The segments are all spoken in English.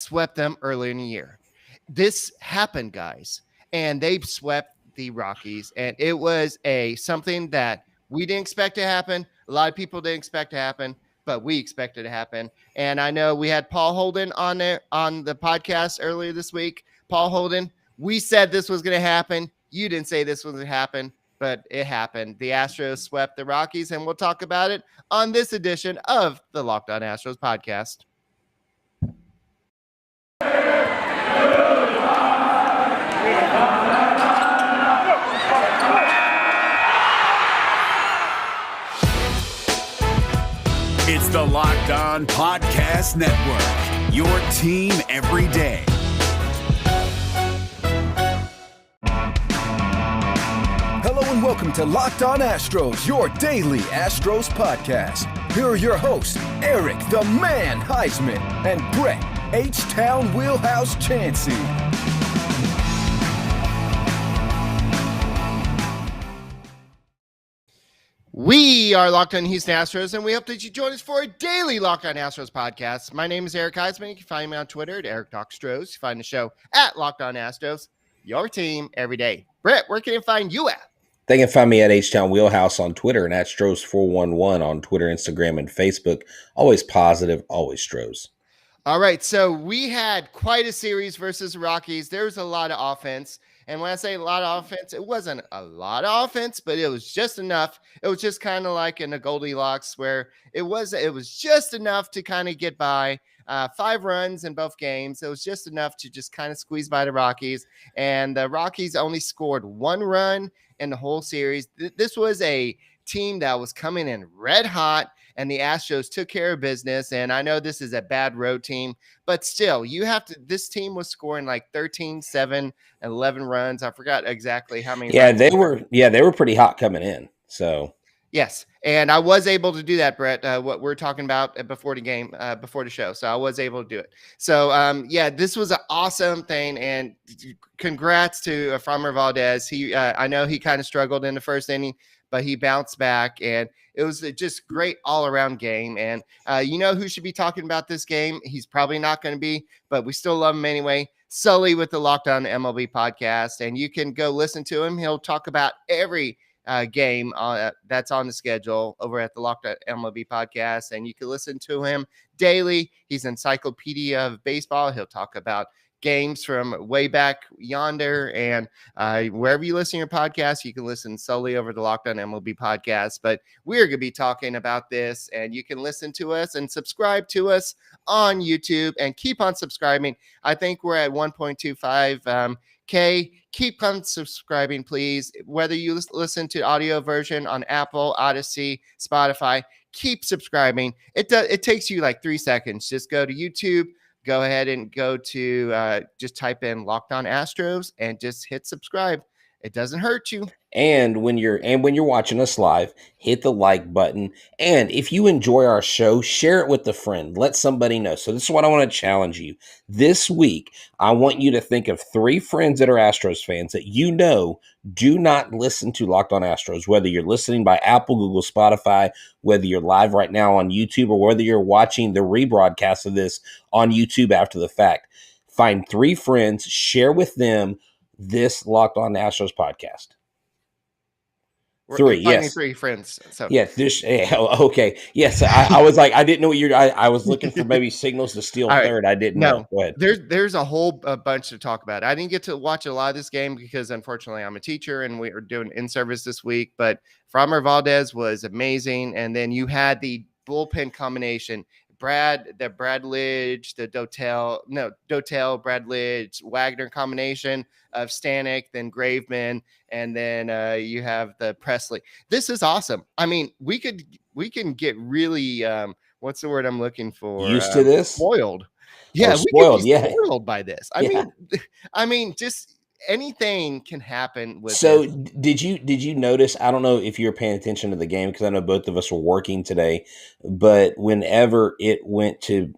swept them earlier in the year. This happened, guys, and they swept the Rockies, and it was something that we didn't expect to happen. A lot of people didn't expect to happen, but we expected to happen. And I know we had Paul Holden on there on the podcast earlier this week. Paul Holden, we said this was going to happen. You didn't say this was going to happen, but it happened. The Astros swept the Rockies, and we'll talk about it on this edition of the Locked On Astros podcast. It's the Locked On Podcast Network, your team every day. Hello and welcome to Locked On Astros, your daily Astros podcast. Here are your hosts, Eric the Man Huysman and Brett H-Town Wheelhouse Chancey. We are Locked On Houston Astros, and we hope that you join us for a daily Locked On Astros podcast. My name is Eric Huysman. You can find me on Twitter at Eric Talk Astros. You find the show at Locked On Astros, your team every day. Brett, where can they find you at? They can find me at H-Town Wheelhouse on Twitter and at Stros411 on Twitter, Instagram, and Facebook. Always positive, always Stros. All right, so we had quite a series versus the Rockies. There was a lot of offense. And when I say a lot of offense, it wasn't a lot of offense, but it was just enough. It was just kind of like in the Goldilocks where it was just enough to kind of get by. 5 runs in both games. It was just enough to just kind of squeeze by the Rockies. And the Rockies only scored 1 run in the whole series. This was a team that was coming in red hot, and the Astros took care of business. And I know this is a bad road team, but still, this team was scoring like 13, 7, 11 runs. I forgot exactly how many. Yeah, they were pretty hot coming in. So yes, and I was able to do that, Brett. What we're talking about before the game, before the show, so I was able to do it. So this was an awesome thing, and congrats to Framber Valdez. I know he kind of struggled in the first inning, but he bounced back, and it was just great all-around game. And you know who should be talking about this game? He's probably not going to be, but we still love him anyway. Sully with the Locked On MLB podcast, and you can go listen to him. He'll talk about every game that's on the schedule over at the Locked On MLB podcast, and you can listen to him daily. He's encyclopedia of baseball. He'll talk about games from way back yonder, and wherever you listen to your podcast, you can listen solely over the Locked On MLB podcast. But we're going to be talking about this, and you can listen to us and subscribe to us on YouTube, and keep on subscribing. I think we're at 1.25 K. Keep on subscribing, please. Whether you listen to audio version on Apple, Odyssey, Spotify, keep subscribing. It takes you like 3 seconds. Just go to YouTube. Go ahead and go to just type in Locked On Astros and just hit subscribe. It doesn't hurt you. And when you're watching us live, hit the like button. And if you enjoy our show, share it with a friend. Let somebody know. So this is what I want to challenge you. This week, I want you to think of 3 friends that are Astros fans that you know do not listen to Locked On Astros, whether you're listening by Apple, Google, Spotify, whether you're live right now on YouTube, or whether you're watching the rebroadcast of this on YouTube after the fact. Find 3 friends, share with them this Locked On Astros podcast. 3, yes. 3 friends. So yeah, okay. Yes, I was like, I didn't know what you're. I was looking for maybe signals to steal third. I didn't know. Go ahead. There's a whole bunch to talk about. I didn't get to watch a lot of this game because unfortunately I'm a teacher and we are doing in-service this week. But Framber Valdez was amazing, and then you had the bullpen combination. Bradledge, the Dotel, Bradledge, Wagner combination of Stanek, then Graveman, and then you have the Presley. This is awesome. I mean, we can get really what's the word I'm looking for? Used to this? Spoiled. Yeah, spoiled. Spoiled by this. I mean, just anything can happen with so this. did you notice, I don't know if you were paying attention to the game because I know both of us were working today, but whenever it went to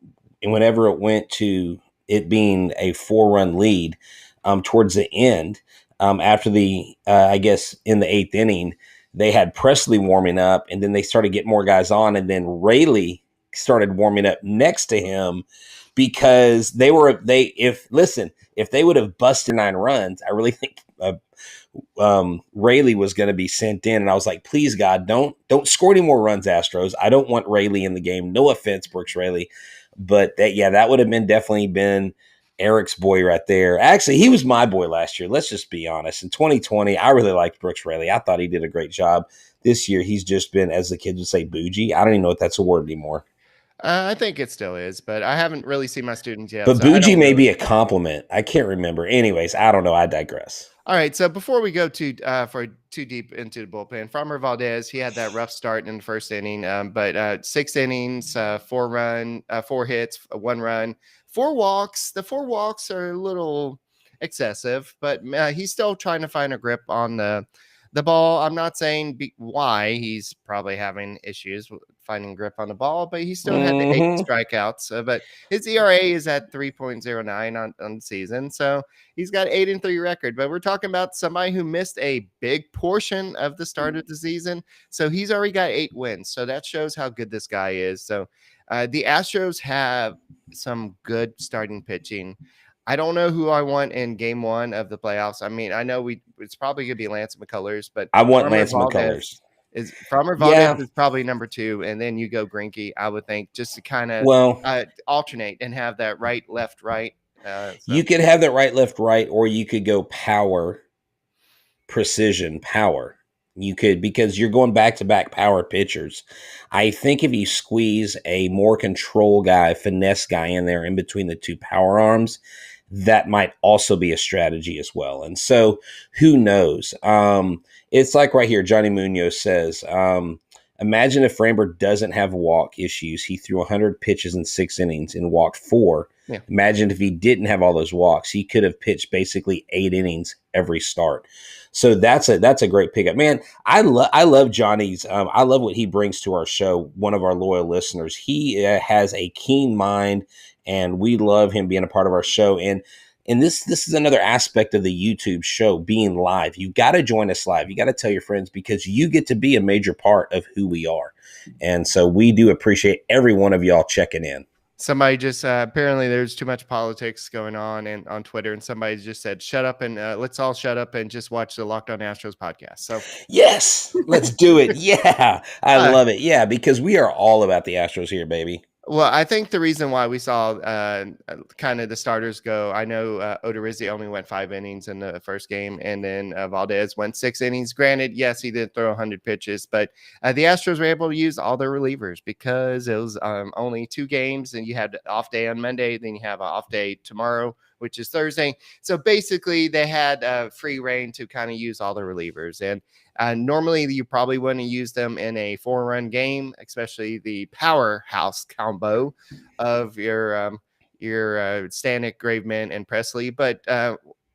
it being a 4-run lead towards the end, after the I guess in the 8th inning, they had Presley warming up, and then they started getting more guys on, and then Rayleigh started warming up next to him because if they would have busted 9 runs, I really think Rayleigh was going to be sent in. And I was like, please God, don't score any more runs, Astros. I don't want Rayleigh in the game. No offense, Brooks Rayleigh. But that would have definitely been Eric's boy right there. Actually, he was my boy last year. Let's just be honest. In 2020, I really liked Brooks Rayleigh. I thought he did a great job. This year, he's just been, as the kids would say, bougie. I don't even know if that's a word anymore. I think it still is, but I haven't really seen my students yet. But so bougie may be a compliment. I can't remember. Anyways, I don't know. I digress. All right. So before we go too deep into the bullpen, Framber Valdez, he had that rough start in the first inning, but 6 innings, 4 hits, 1 run, 4 walks. The 4 walks are a little excessive, but he's still trying to find a grip on the ball. I'm not saying why he's probably having issues with finding grip on the ball, but he still had the 8 strikeouts. But his ERA is at 3.09 on the season. So he's got 8-3 record. But we're talking about somebody who missed a big portion of the start of the season. So he's already got 8 wins. So that shows how good this guy is. So the Astros have some good starting pitching. I don't know who I want in game 1 of the playoffs. I mean, I know it's probably going to be Lance McCullers, but I want Lance McCullers. Framber Valdez is probably number 2, and then you go Greinke, I would think, just to kind of alternate and have that right, left, right. You could have that right, left, right, or you could go power, precision, power. You could, because you're going back-to-back power pitchers. I think if you squeeze a more control guy, finesse guy in there in between the 2 power arms, that might also be a strategy as well. And so who knows? It's like right here, Johnny Munoz says, imagine if Framber doesn't have walk issues. He threw 100 pitches in 6 innings and walked 4. Yeah. Imagine if he didn't have all those walks. He could have pitched basically 8 innings every start. So that's a great pickup, man. I love Johnny's. I love what he brings to our show. One of our loyal listeners. He has a keen mind, and we love him being a part of our show. And this is another aspect of the YouTube show, being live. You got to join us live. You got to tell your friends, because you get to be a major part of who we are. And so we do appreciate every one of y'all checking in. Somebody just apparently there's too much politics going on on Twitter, and somebody just said, shut up and let's all shut up and just watch the Locked On Astros podcast. So yes, let's do it. Yeah, I love it. Yeah, because we are all about the Astros here, baby. Well, I think the reason why we saw kind of the starters go, I know Odorizzi only went 5 innings in the first game, and then Valdez went 6 innings. Granted, yes, he did throw 100 pitches, but the Astros were able to use all their relievers because it was only 2 games, and you had an off day on Monday, then you have an off day tomorrow, which is Thursday. So basically, they had free reign to kind of use all the relievers. And normally, you probably wouldn't use them in a 4-run game, especially the powerhouse combo of your Stanek, Graveman, and Presley. But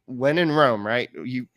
when in Rome, right? The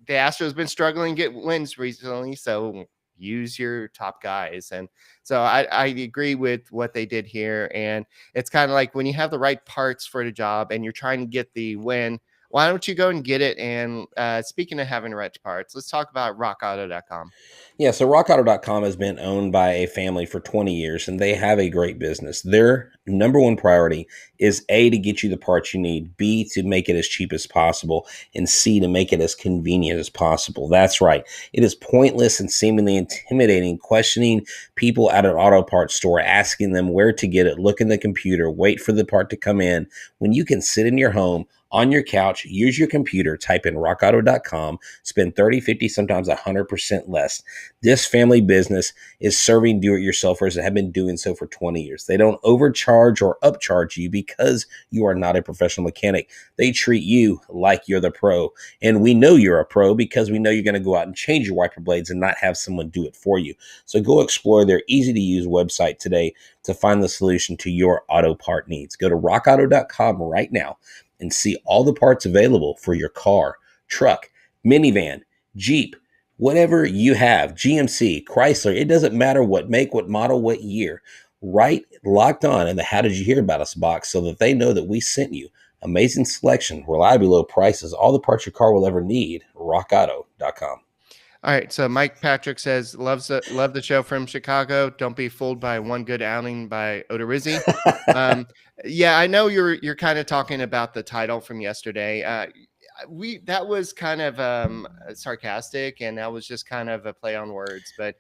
Astros been struggling to get wins recently, so use your top guys. And so I agree with what they did here. And it's kind of like when you have the right parts for the job and you're trying to get the win, why don't you go and get it? And speaking of having the right parts, let's talk about rockauto.com. Yeah, so rockauto.com has been owned by a family for 20 years, and they have a great business. Their number one priority is A, to get you the parts you need, B, to make it as cheap as possible, and C, to make it as convenient as possible. That's right. It is pointless and seemingly intimidating questioning people at an auto parts store, asking them where to get it, look in the computer, wait for the part to come in, when you can sit in your home, on your couch, use your computer, type in rockauto.com, spend 30, 50, sometimes 100% less. This family business is serving do-it-yourselfers that have been doing so for 20 years. They don't overcharge or upcharge you because you are not a professional mechanic. They treat you like you're the pro. And we know you're a pro because we know you're going to go out and change your wiper blades and not have someone do it for you. So go explore their easy-to-use website today to find the solution to your auto part needs. Go to rockauto.com right now and see all the parts available for your car, truck, minivan, Jeep, whatever you have, GMC, Chrysler. It doesn't matter what make, what model, what year. Write Locked On in the How Did You Hear About Us box so that they know that we sent you. Amazing selection, reliably low prices, all the parts your car will ever need, rockauto.com. All right. So Mike Patrick says, love the show from Chicago. Don't be fooled by one good outing by Odorizzi. Um, yeah, I know you're kind of talking about the title from yesterday. That was kind of sarcastic, and that was just kind of a play on words. But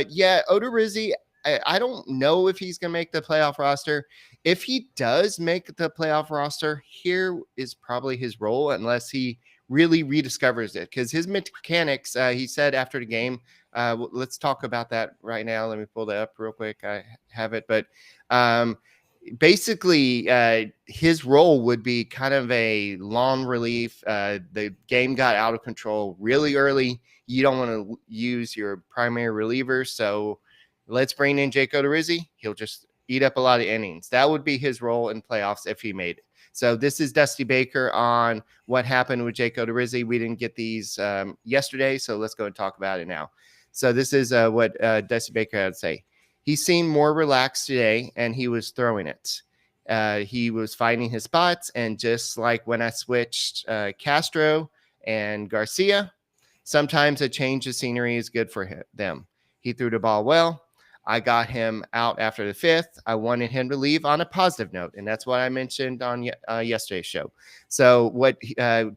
yeah, Odorizzi, I don't know if he's going to make the playoff roster. If he does make the playoff roster, here is probably his role, unless he really rediscovers it, because his mechanics, he said after the game, let's talk about that right now. Let me pull that up real quick. I have it, but basically his role would be kind of a long relief. The game got out of control really early. You don't want to use your primary reliever, so let's bring in Jake Odorizzi. He'll just eat up a lot of innings. That would be his role in playoffs if he made it. So this is Dusty Baker on what happened with Jake Odorizzi. We didn't get these yesterday, so let's go and talk about it now. So this is what Dusty Baker had to say. He seemed more relaxed today, and he was throwing it. He was finding his spots, and just like when I switched Castro and Garcia, sometimes a change of scenery is good for them. He threw the ball well. I got him out after the fifth. I wanted him to leave on a positive note, and that's what I mentioned on yesterday's show. So what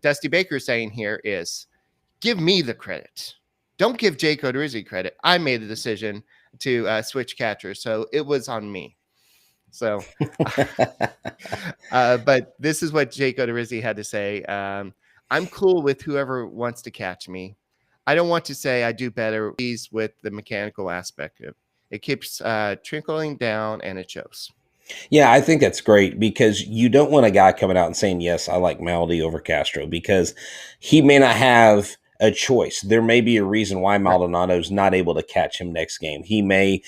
Dusty Baker is saying here is, give me the credit. Don't give Jake Odorizzi credit. I made the decision to switch catchers, so it was on me. So, but this is what Jake Odorizzi had to say. I'm cool with whoever wants to catch me. I don't want to say I do better with the mechanical aspect of it. It keeps trickling down, and it shows. Yeah, I think that's great, because you don't want a guy coming out and saying, yes, I like Maldi over Castro, because he may not have a choice. There may be a reason why Maldonado's not able to catch him next game. He may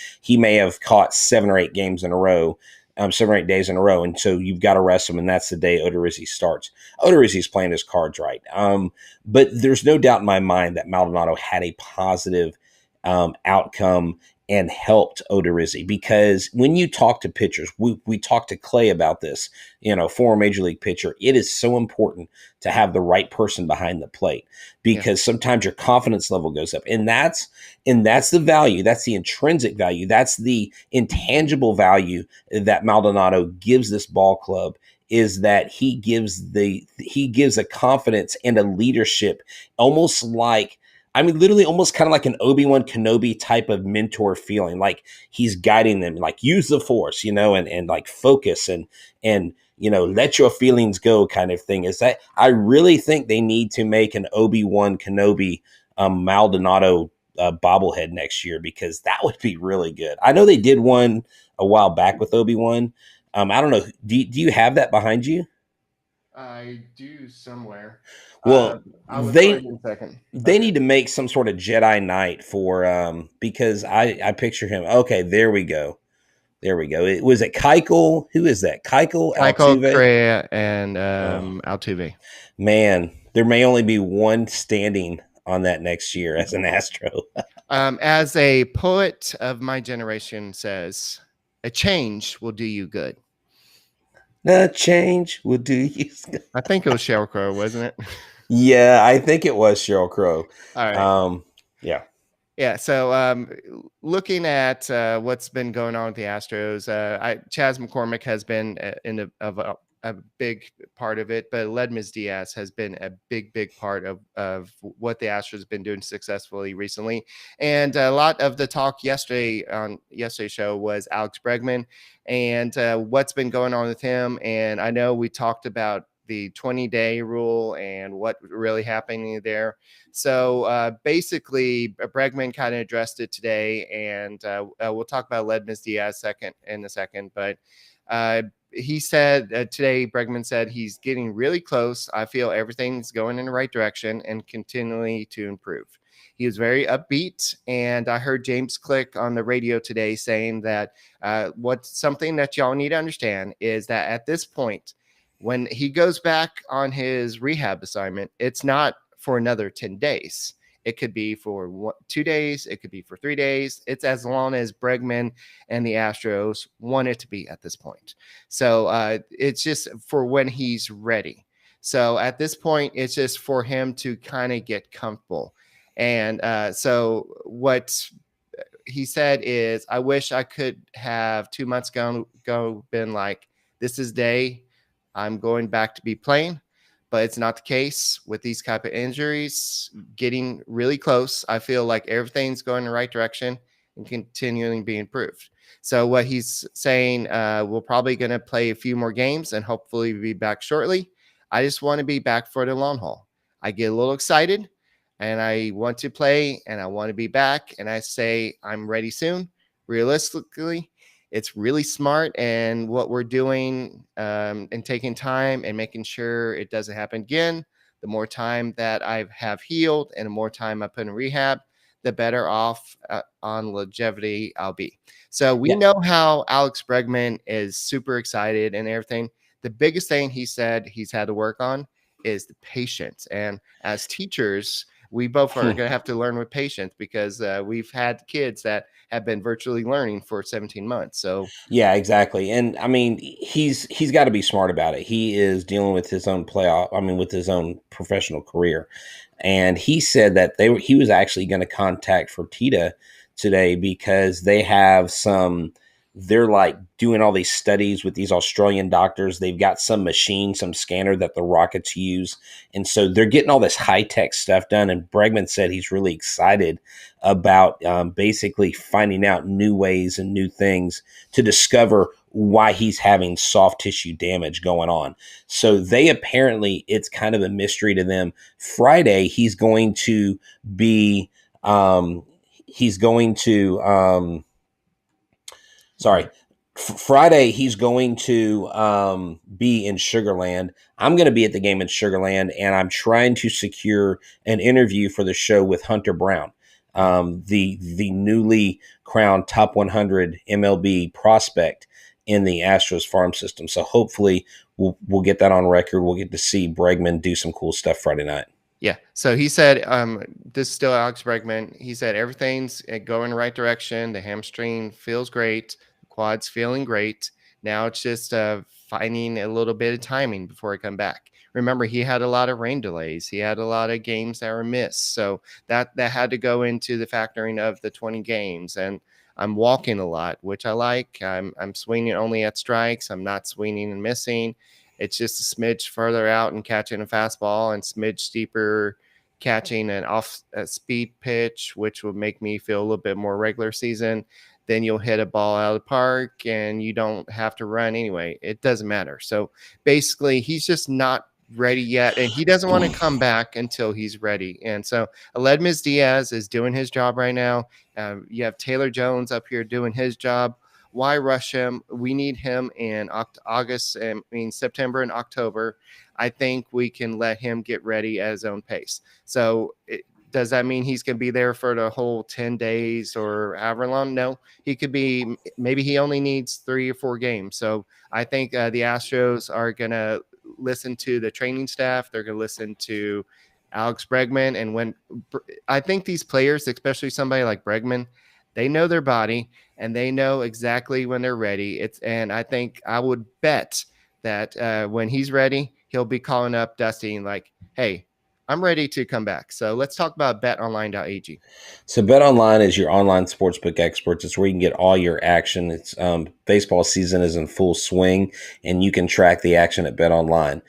have caught 7 or 8 games in a row, 7 or 8 days in a row, and so you've got to rest him, and that's the day Odorizzi starts. Odorizzi's playing his cards right. But there's no doubt in my mind that Maldonado had a positive outcome and helped Odorizzi, because when you talk to pitchers, we talked to Clay about this, former major league pitcher. It is so important to have the right person behind the plate, because sometimes your confidence level goes up, and that's the value. That's the intrinsic value. That's the intangible value that Maldonado gives this ball club, is that he gives a confidence and a leadership, almost like, literally almost kind of like an Obi-Wan Kenobi type of mentor feeling, like he's guiding them, like use the force, and like focus and let your feelings go kind of thing. Is that I really think they need to make an Obi-Wan Kenobi Maldonado bobblehead next year, because that would be really good. I know they did one a while back with Obi-Wan. I don't know. Do you have that behind you? I do somewhere. Well, they Okay. need to make some sort of Jedi Knight for because I picture him. Okay, there we go. Was it Keuchel? Who is that? Keuchel, Altuve, Correa, and Altuve. Man, there may only be one standing on that next year as an Astro. As a poet of my generation says, a change will do you good. A change will do you good. I think it was Sheryl Crow, wasn't it? Yeah, I think it was Sheryl Crow. All right. Yeah. Yeah. So looking at what's been going on with the Astros, Chas McCormick has been a big part of it, but Aledmys Diaz has been a big part of what the Astros have been doing successfully recently. And a lot of the talk yesterday on yesterday's show was Alex Bregman and what's been going on with him. And I know we talked about the 20-day rule and what really happening there. So basically, Bregman kind of addressed it today, and we'll talk about Aledmys Diaz in a second. But he said today, Bregman said he's getting really close. I feel everything's going in the right direction and continually to improve. He was very upbeat, and I heard James Click on the radio today saying that what's something that y'all need to understand is that at this point, when he goes back on his rehab assignment, it's not for another 10 days. It could be for 2 days. It could be for 3 days. It's as long as Bregman and the Astros want it to be at this point. So it's just for when he's ready. So at this point, it's just for him to kind of get comfortable. And so what he said is, I wish I could have 2 months ago been like, this is day I'm going back to be playing, but it's not the case with these type of injuries. Getting really close, I feel like everything's going in the right direction and continuing being improved. So what he's saying, we're probably going to play a few more games and hopefully be back shortly. I just want to be back for the long haul. I get a little excited and I want to play and I want to be back. And I say, I'm ready soon. Realistically, it's really smart. And what we're doing and taking time and making sure it doesn't happen again, the more time that I have healed and the more time I put in rehab, the better off on longevity I'll be. So we know how Alex Bregman is super excited and everything. The biggest thing he said he's had to work on is the patience. And as teachers, we both are going to have to learn with patience because we've had kids that have been virtually learning for 17 months. So yeah, exactly. And I mean, he's got to be smart about it. He is dealing with his own with his own professional career. And he said that he was actually going to contact Fertitta today because they're like doing all these studies with these Australian doctors. They've got some machine, some scanner that the Rockets use. And so they're getting all this high-tech stuff done. And Bregman said he's really excited about basically finding out new ways and new things to discover why he's having soft tissue damage going on. So it's kind of a mystery to them. Friday, he's going to be Friday, he's going to be in Sugar Land. I'm going to be at the game in Sugar Land, and I'm trying to secure an interview for the show with Hunter Brown, the newly crowned top 100 MLB prospect in the Astros farm system. So hopefully we'll get that on record. We'll get to see Bregman do some cool stuff Friday night. Yeah. So he said, this is still Alex Bregman. He said, everything's going in the right direction. The hamstring feels great. The quad's feeling great. Now it's just finding a little bit of timing before I come back. Remember, he had a lot of rain delays. He had a lot of games that were missed. So that had to go into the factoring of the 20 games. And I'm walking a lot, which I like. I'm swinging only at strikes. I'm not swinging and missing. It's just a smidge further out and catching a fastball and smidge steeper catching an off-speed pitch, which would make me feel a little bit more regular season. Then you'll hit a ball out of the park and you don't have to run anyway. It doesn't matter. So basically, he's just not ready yet, and he doesn't want to come back until he's ready. And so Aledmys Diaz is doing his job right now. You have Taylor Jones up here doing his job. Why rush him? We need him in September and October. I think we can let him get ready at his own pace. So does that mean he's going to be there for the whole 10 days or however long? No, maybe he only needs 3 or 4 games. So I think the Astros are going to listen to the training staff. They're going to listen to Alex Bregman. And I think these players, especially somebody like Bregman, they know their body and they know exactly when they're ready. And I think I would bet that when he's ready, he'll be calling up Dusty and like, hey, I'm ready to come back. So let's talk about betonline.ag. So BetOnline is your online sportsbook experts. It's where you can get all your action. It's baseball season is in full swing, and you can track the action at BetOnline.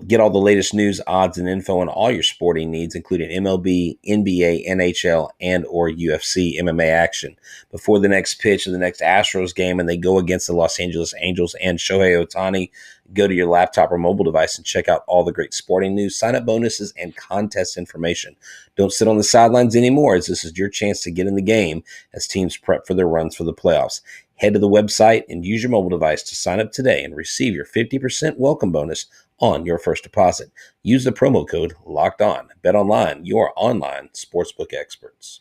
Get all the latest news, odds, and info on all your sporting needs, including MLB, NBA, NHL, and or UFC MMA action. Before the next pitch of the next Astros game and they go against the Los Angeles Angels and Shohei Ohtani, go to your laptop or mobile device and check out all the great sporting news, sign-up bonuses, and contest information. Don't sit on the sidelines anymore, as this is your chance to get in the game as teams prep for their runs for the playoffs. Head to the website and use your mobile device to sign up today and receive your 50% welcome bonus on your first deposit. Use the promo code LOCKEDON. BetOnline, your online sportsbook experts.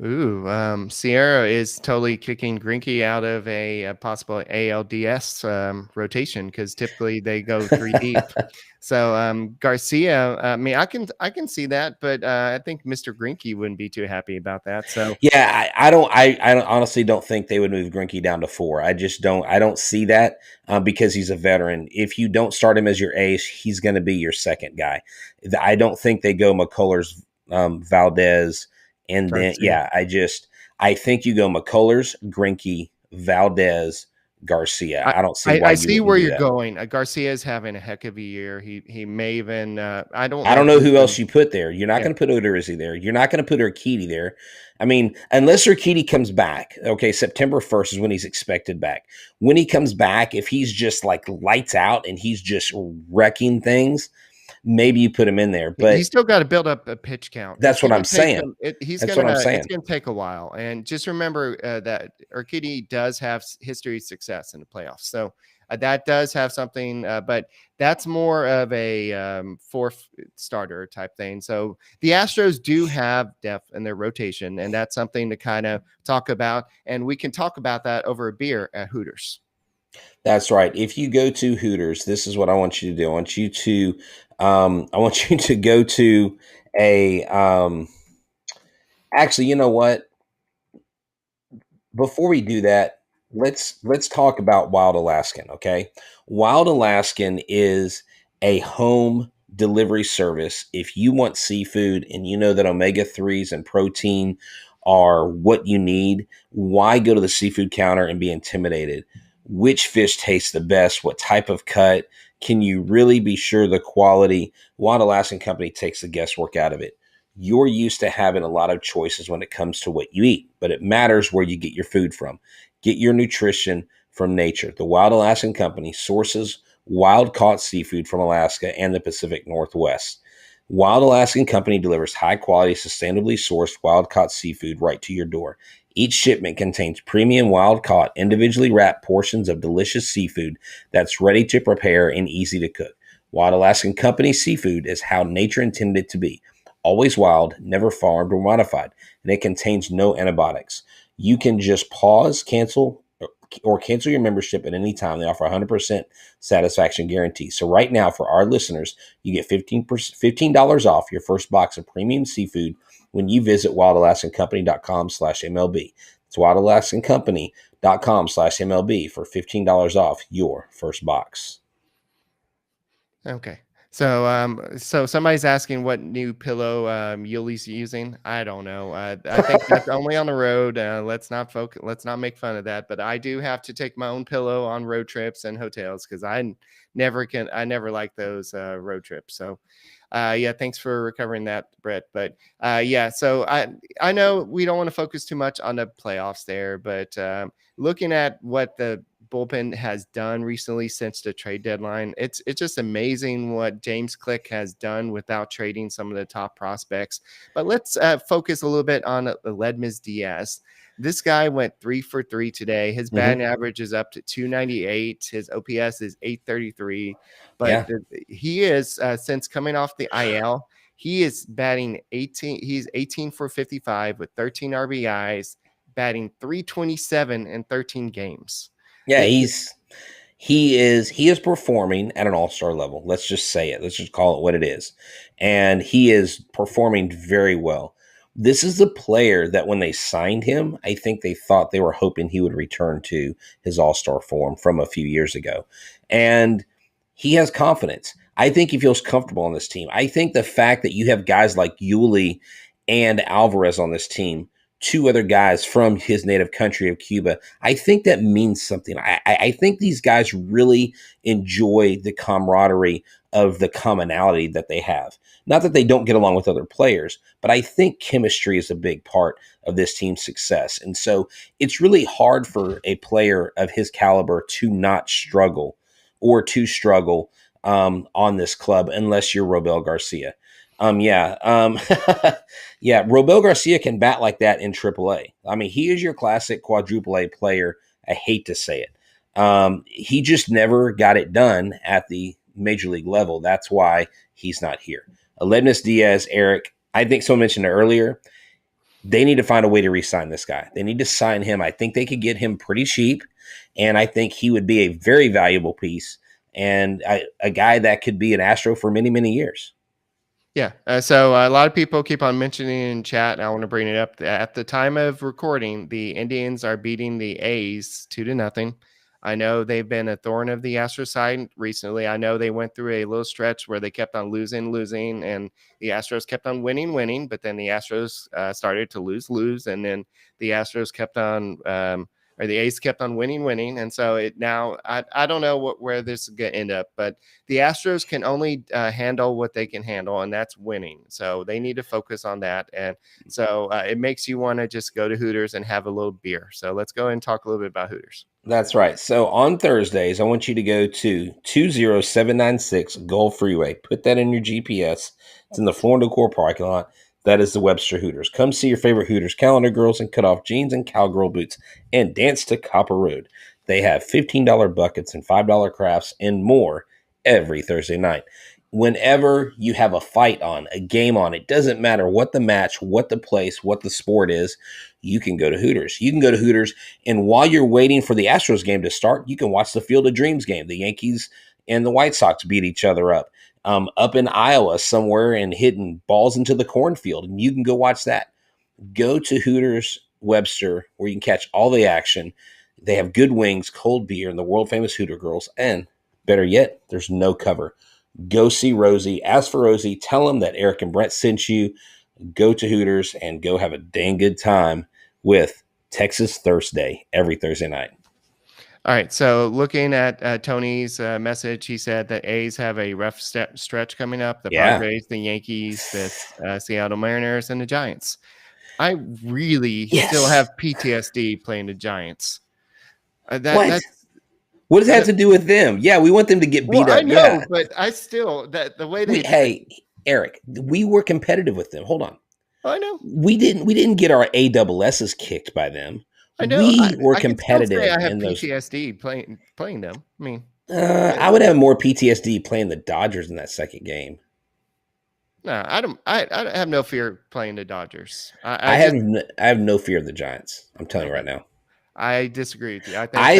Ooh, Sierra is totally kicking Greinke out of a possible ALDS rotation because typically they go 3 deep. So Garcia, I mean, I can see that, but I think Mr. Greinke wouldn't be too happy about that. So yeah, I honestly don't think they would move Greinke down to 4. I don't see that because he's a veteran. If you don't start him as your ace, he's going to be your second guy. I don't think they go McCullers Valdez, and then Garcia. I think you go McCullers, Greinke, Valdez, Garcia. I, I don't see I why I you see wouldn't where do you're that. going. Garcia is having a heck of a year. He may even. I don't I don't like know who else losing. you put there. You're not Yeah, going to put Odorizzi there. You're not going to put Urquidy there. I mean, unless Urquidy comes back. Okay, September 1st is when he's expected back. When he comes back, if he's just like lights out and he's just wrecking things, maybe you put him in there. he's But still got to build up a pitch count. It's that's what gonna I'm take saying. him. That's what I'm It's saying. gonna take a while. And just remember that Urquidy does have history of success in the playoffs. So that does have something, but that's more of a fourth starter type thing. So the Astros do have depth in their rotation, and that's something to kind of talk about. And we can talk about that over a beer at Hooters. That's right. If you go to Hooters, this is what I want you to do. I want you to go to a, actually, you know what? Before we do that, let's talk about Wild Alaskan, okay? Wild Alaskan is a home delivery service. If you want seafood and you know that omega-3s and protein are what you need, why go to the seafood counter and be intimidated? Which fish tastes the best? What type of cut? Can you really be sure the quality? Wild Alaskan Company takes the guesswork out of it. You're used to having a lot of choices when it comes to what you eat, but it matters where you get your food from. Get your nutrition from nature. The Wild Alaskan Company sources wild caught seafood from Alaska and the Pacific Northwest. Wild Alaskan Company delivers high quality, sustainably sourced wild caught seafood right to your door. Each shipment contains premium wild caught, individually wrapped portions of delicious seafood that's ready to prepare and easy to cook. Wild Alaskan Company seafood is how nature intended it to be. Always wild, never farmed or modified, and it contains no antibiotics. You can just pause, cancel your membership at any time. They offer 100% satisfaction guarantee. So right now, for our listeners, you get $15 off your first box of premium seafood when you visit wildalaskancompany.com/MLB. It's wildalaskancompany.com/MLB for $15 off your first box. Okay. So somebody's asking what new pillow Yuli's using. I don't know. I think that's only on the road. Let's not focus. Let's not make fun of that. But I do have to take my own pillow on road trips and hotels because I never like those road trips. So, yeah, thanks for recovering that, Brett. But yeah, so I know we don't want to focus too much on the playoffs there, but looking at what the bullpen has done recently since the trade deadline. It's just amazing what James Click has done without trading some of the top prospects. But let's focus a little bit on Aledmys Diaz. This guy went 3 for 3 today. His batting average is up to 298. His OPS is 833. But Yeah. he is since coming off the IL, he is batting 18. He's 18 for 55 with 13 RBIs, batting 327 in 13 games. Yeah, It, he is performing at an all-star level. Let's just say it. Let's just call it what it is. And he is performing very well. This is the player that when they signed him, I think they thought they were hoping he would return to his all-star form from a few years ago. And he has confidence. I think he feels comfortable on this team. I think the fact that you have guys like Yuli and Alvarez on this team, two other guys from his native country of Cuba, I think that means something. I think these guys really enjoy the camaraderie of the commonality that they have. Not that they don't get along with other players, but I think chemistry is a big part of this team's success. And so it's really hard for a player of his caliber to not struggle or to struggle on this club unless you're Robel Garcia. Yeah. Yeah, Robel Garcia can bat like that in AAA. I mean, he is your classic quadruple A player. I hate to say it. He just never got it done at the major league level. That's why he's not here. Aledmys Diaz, Eric, I think someone mentioned it earlier. They need to find a way to re-sign this guy. They need to sign him. I think they could get him pretty cheap, and I think he would be a very valuable piece and a guy that could be an Astro for many, many years. Yeah. So a lot of people keep on mentioning in chat, and I want to bring it up. At the time of recording, the Indians are beating the A's 2-0. I know they've been a thorn of the Astros side recently. I know they went through a little stretch where they kept on losing, and the Astros kept on winning, but then the Astros started to lose, and then the Astros kept on, or the A's kept on winning, and so I don't know where this is going to end up, but the Astros can only handle what they can handle, and that's winning. So they need to focus on that, and so it makes you want to just go to Hooters and have a little beer. So let's go and talk a little bit about Hooters. That's right. So on Thursdays, I want you to go to 20796 Gulf Freeway. Put that in your GPS. It's in the Florida Core parking lot. That is the Webster Hooters. Come see your favorite Hooters calendar girls in cutoff jeans and cowgirl boots and dance to Copper Road. They have $15 buckets and $5 crafts and more every Thursday night. Whenever you have a fight on, a game on, it doesn't matter what the match, what the place, what the sport is, you can go to Hooters. You can go to Hooters, and while you're waiting for the Astros game to start, you can watch the Field of Dreams game. The Yankees and the White Sox beat each other up in Iowa somewhere and hitting balls into the cornfield, and you can go watch that. Go to Hooters Webster, where you can catch all the action. They have good wings, cold beer, and the world-famous Hooter girls, and better yet, there's no cover. Go see Rosie. Ask for Rosie. Tell them that Eric and Brett sent you. Go to Hooters and go have a dang good time with Texas Thursday every Thursday night. All right. So looking at Tony's message, he said that A's have a rough stretch coming up. The Padres, the Yankees, the Seattle Mariners, and the Giants. I really still have PTSD playing the Giants. What does that have to do with them? Yeah, we want them to get beat up. I know, but I still the way they. Hey, Eric, we were competitive with them. Hold on. I know. We didn't get our AWSs kicked by them. I know. We were competitive. I have PTSD playing them. I mean, I would have more PTSD playing the Dodgers in that second game. No, I don't. I have no fear playing the Dodgers. I have no fear of the Giants. I'm telling you right now. I disagree with you. I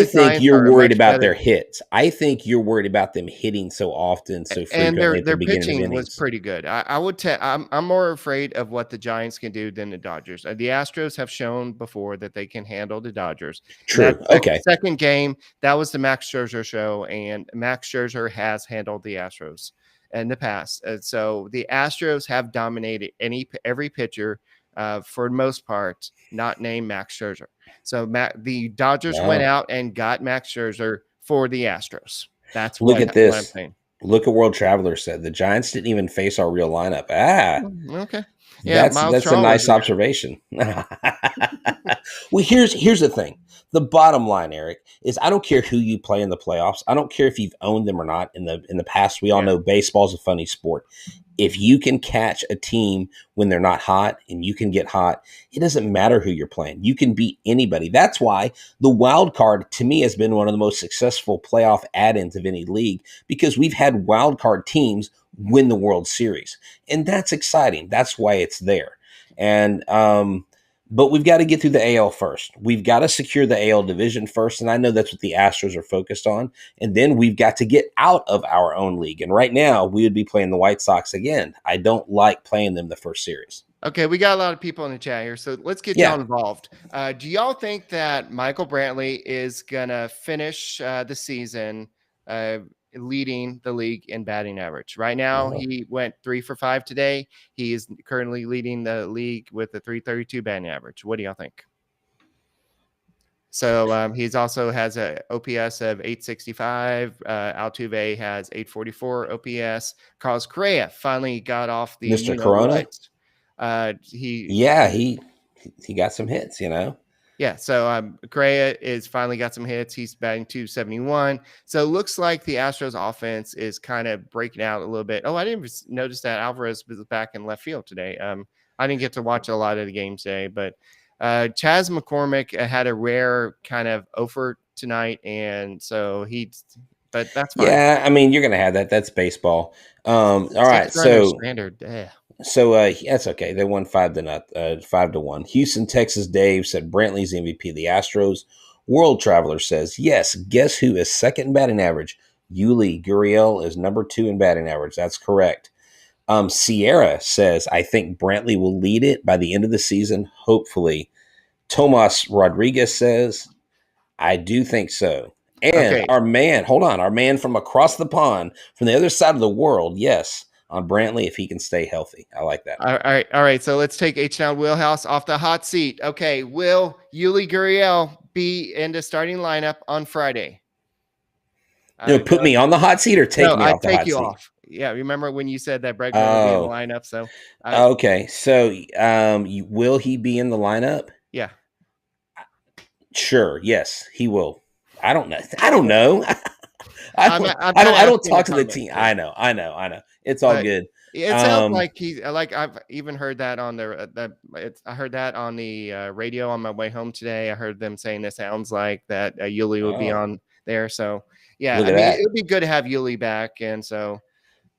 think you're worried about their hits. I think you're worried about them hitting so often, so frequently. And their pitching was pretty good. I would tell. I'm more afraid of what the Giants can do than the Dodgers. The Astros have shown before that they can handle the Dodgers. True. Okay. Second game, that was the Max Scherzer show, and Max Scherzer has handled the Astros in the past. So the Astros have dominated every pitcher for the most part, not named Max Scherzer. So the Dodgers went out and got Max Scherzer for the Astros. That's what I'm saying. Look at World Traveler said the Giants didn't even face our real lineup. Okay. Yeah, that's a nice observation. Well, here's the thing. The bottom line, Eric, is I don't care who you play in the playoffs. I don't care if you've owned them or not. In the past, we all know baseball's a funny sport. If you can catch a team when they're not hot and you can get hot, it doesn't matter who you're playing. You can beat anybody. That's why the wild card, to me, has been one of the most successful playoff add-ins of any league, because we've had wild card teams win the World Series. And that's exciting. That's why it's there. And but we've got to get through the AL first. We've got to secure the AL division first, and I know that's what the Astros are focused on. And then we've got to get out of our own league. And right now, we would be playing the White Sox again. I don't like playing them the first series. Okay, we got a lot of people in the chat here, so let's get y'all involved. Do y'all think that Michael Brantley is going to finish the season leading the league in batting average? Right now, he went 3 for 5 today. He is currently leading the league with a 332 batting average. What do y'all think? So he's also has a OPS of 865. Altuve has 844 OPS. Carlos Correa finally got off the Mr. Corona. He got some hits, Yeah, so Correa is finally got some hits. He's batting 271. So it looks like the Astros offense is kind of breaking out a little bit. Oh, I didn't notice that Alvarez was back in left field today. I didn't get to watch a lot of the game today, but Chas McCormick had a rare kind of offer tonight, and so but that's fine. Yeah, I mean, you're going to have that. That's baseball. All right, so standard. So that's okay. They won 5-1. Houston, Texas. Dave said Brantley's MVP of the Astros. World Traveler says yes. Guess who is second in batting average? Yuli Gurriel is number 2 in batting average. That's correct. Sierra says I think Brantley will lead it by the end of the season. Hopefully. Tomas Rodriguez says I do think so. And Okay. our man from across the pond, from the other side of the world, yes, on Brantley, if he can stay healthy. I like that. All right. So let's take H-Town Wheelhouse off the hot seat. Okay. Will Yuli Gurriel be in the starting lineup on Friday? No, put me on the hot seat or take No, me I off the take hot you seat. off. Yeah, remember when you said that Bregman will be in the lineup? So, okay. So, will he be in the lineup? Yeah. Sure. Yes, he will. I don't know. I don't know. I don't talk to the team. Too. I know. It's all good. It sounds like he's like I've even heard that on I heard that on the radio on my way home today. I heard them saying it sounds like that Yuli would be on there. So yeah, Look at that. it would be good to have Yuli back, and so.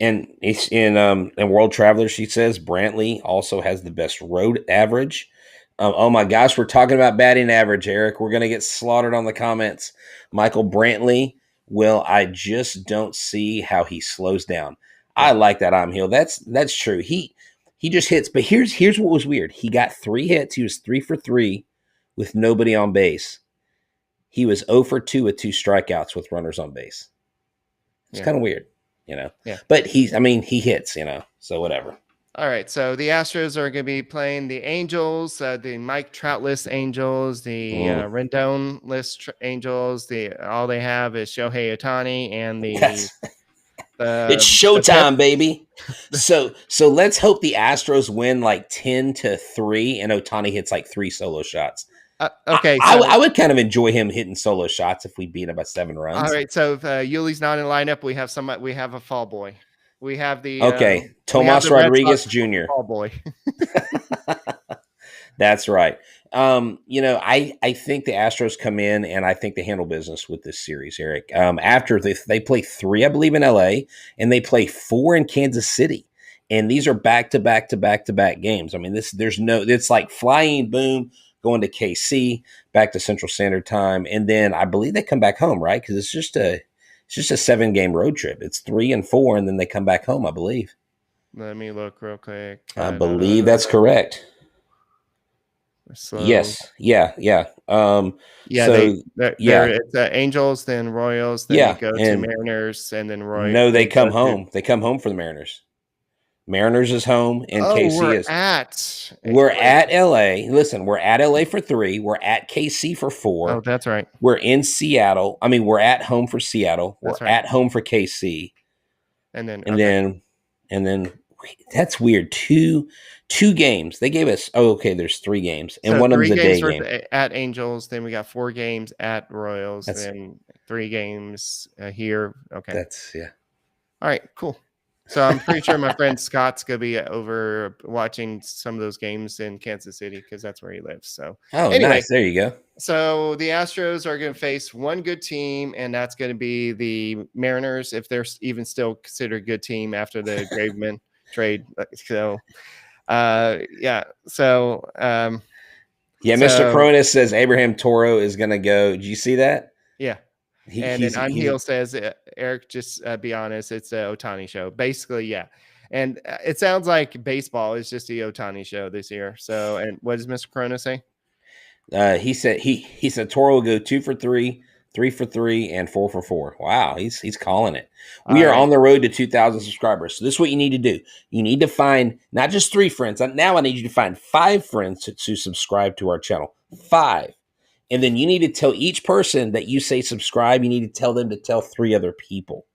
And it's in World Traveler, she says Brantley also has the best road average. Oh my gosh, we're talking about batting average, Eric. We're gonna get slaughtered on the comments. Michael Brantley. Well, I just don't see how he slows down. Yeah. I like that I'm Hill. That's true. He just hits. But here's what was weird. He got 3 hits. He was 3 for 3 with nobody on base. He was 0 for 2 with 2 strikeouts with runners on base. It's kind of weird, Yeah. But he hits, so whatever. All right, so the Astros are going to be playing the Angels, the Mike Trout-less Angels, the Rendon-less Angels. All they have is Shohei Ohtani and it's showtime, baby. So let's hope the Astros win like 10-3, and Ohtani hits like 3 solo shots. Okay, I would kind of enjoy him hitting solo shots if we beat him by 7 runs. All right, so if Yuli's not in lineup, we have a fall boy. We have the Tomas Rodriguez Jr. Fall boy. That's right. I think the Astros come in and I think they handle business with this series, Eric. After they play 3, I believe, in LA, and they play 4 in Kansas City. And these are back-to-back games. I mean, it's like flying, boom, going to KC, back to Central Standard Time. And then I believe they come back home, right? Because it's just a 7-game road trip. It's 3 and 4, and then they come back home, I believe. Let me look real quick. I believe that's correct. So, yes. Yeah. It's Angels, then Royals, then they go to Mariners, and then Royals. No, they come home. They come home for the Mariners. Mariners is home, and KC is. We're at LA. Listen, we're at LA for 3. We're at KC for 4. Oh, that's right. We're in Seattle. I mean, we're at home for Seattle. We're at home for KC. And then that's weird. Two games. They gave us. Oh, okay. There's 3 games, and one of them's a day game. At Angels. Then we got 4 games at Royals. Then 3 games here. Okay. All right. Cool. So I'm pretty sure my friend Scott's going to be over watching some of those games in Kansas City because that's where he lives. So anyway, nice. There you go. So the Astros are going to face one good team, and that's going to be the Mariners, if they're even still considered a good team after the Graveman trade. So, Mr. Cronus says Abraham Toro is going to go. Did you see that? Yeah. And then Unheal says, Eric, just be honest, it's an Ohtani show. Basically, yeah. And it sounds like baseball is just the Ohtani show this year. So, and what does Mr. Corona say? He said Toro will go 2 for 3, 3 for 3, and 4 for 4. Wow, he's calling it. We are on the road to 2,000 subscribers. So this is what you need to do. You need to find not just 3 friends. Now I need you to find 5 friends to subscribe to our channel. 5. And then you need to tell each person that you say subscribe, you need to tell them to tell 3 other people.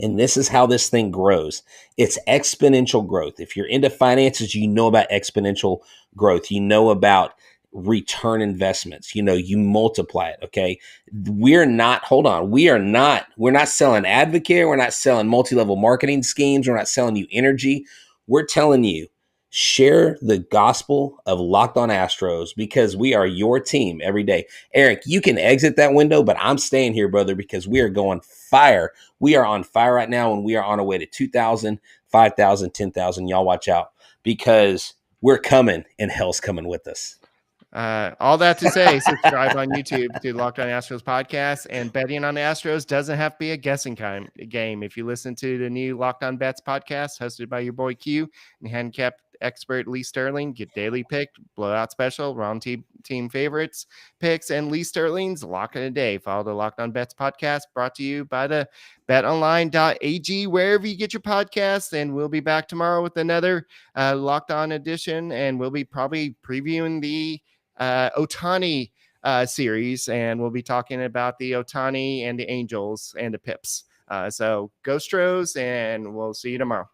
And this is how this thing grows. It's exponential growth. If you're into finances, you know about exponential growth. You know about return investments. You multiply it. Okay. We're not selling Advocare. We're not selling multi-level marketing schemes. We're not selling you energy. We're telling you, share the gospel of Locked On Astros because we are your team every day. Eric, you can exit that window, but I'm staying here, brother, because we are going fire. We are on fire right now, and we are on our way to 2,000, 5,000, 10,000. Y'all watch out because we're coming, and hell's coming with us. All that to say, subscribe on YouTube to Locked On Astros podcast, and betting on the Astros doesn't have to be a guessing game. If you listen to the new Locked On Bets podcast hosted by your boy Q and handicapped expert Lee Sterling. Get daily pick, blowout special, wrong team favorites picks, and Lee Sterling's Lock of the Day. Follow the Locked On Bets podcast, brought to you by the betonline.ag, wherever you get your podcasts. And we'll be back tomorrow with another Locked On edition, and we'll be probably previewing the Ohtani series, and we'll be talking about the Ohtani and the Angels and the Pips. So go Stros, and we'll see you tomorrow.